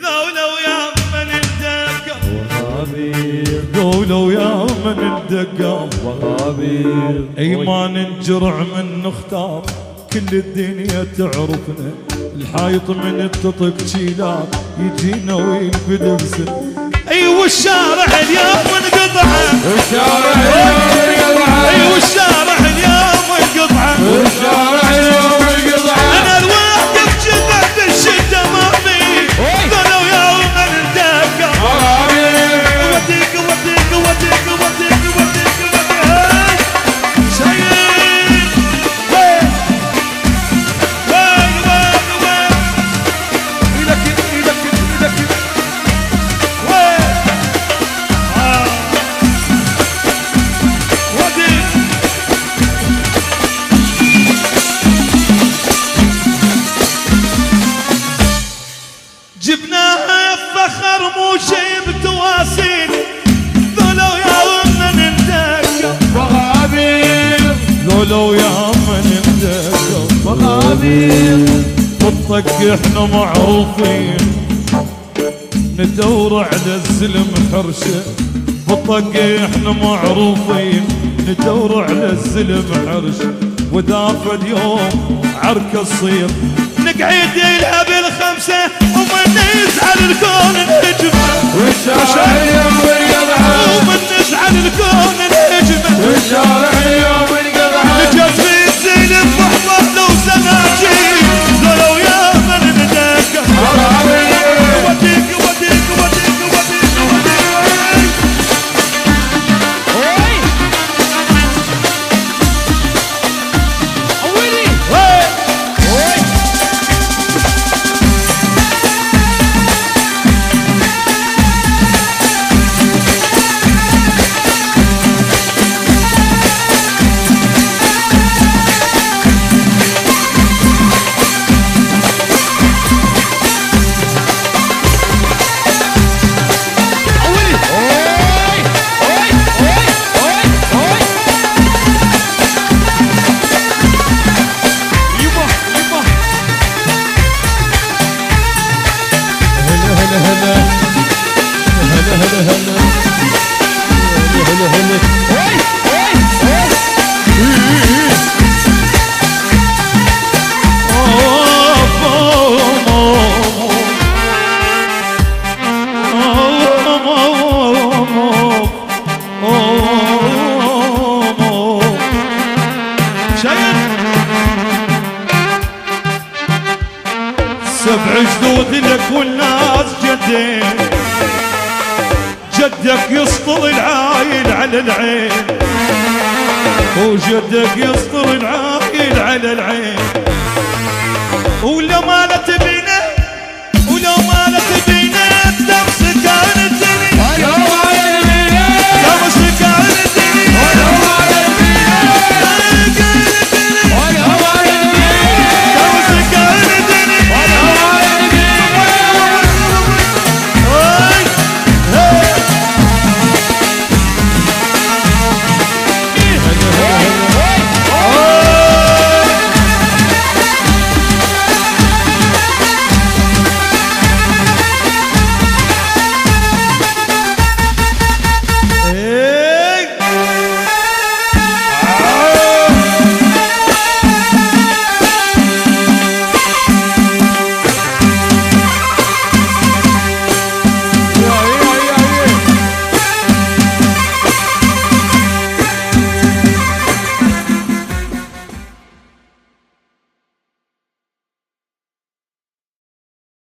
قولوا يا من الدقة وغابير، قولوا يا من الدقة وغابير، اي ما ننجرع من نختار، كل الدنيا تعرفنا، الحايط من التطق شيلان يجينا ويلفد بسن. اي والشارع اليوم انقطعه، والشارع اليوم انقطعه، اي والشارع اليوم انقطعه، والشارع اليوم انقطعه. انا الواحد بجذع الشده ما في، قولوا يا من الدقة وديك وديك وديك وديك وديك وديك شايل وين وين وين وين ايدك ايدك ايدك وين وديك جبناها فخر مو شي بتواسيل، ذولوا يا من الدقة وغابير، قولوا يا من الدقة وغابير، بالطق احنا معروفين، ندور على الزلم حرشه، بالطق احنا معروفين، ندور على الزلم حرشه، ودافع اليوم عركه تصير، نقعد لها بالخمسة ومن نزعل الكون نهجمه، والشارع اليوم انقطعه، ومن نزعل الكون نهجمه، والشارع اليوم انقطعه. نجز في الزين بحضر لو سناجي، قولوا يا من الدقة وديك وديك وديك وديك وديك سبع جدود لك والناس جدين، جدك يسطر العايل على العين، وجدك يسطر العايل على العين، ولا مالت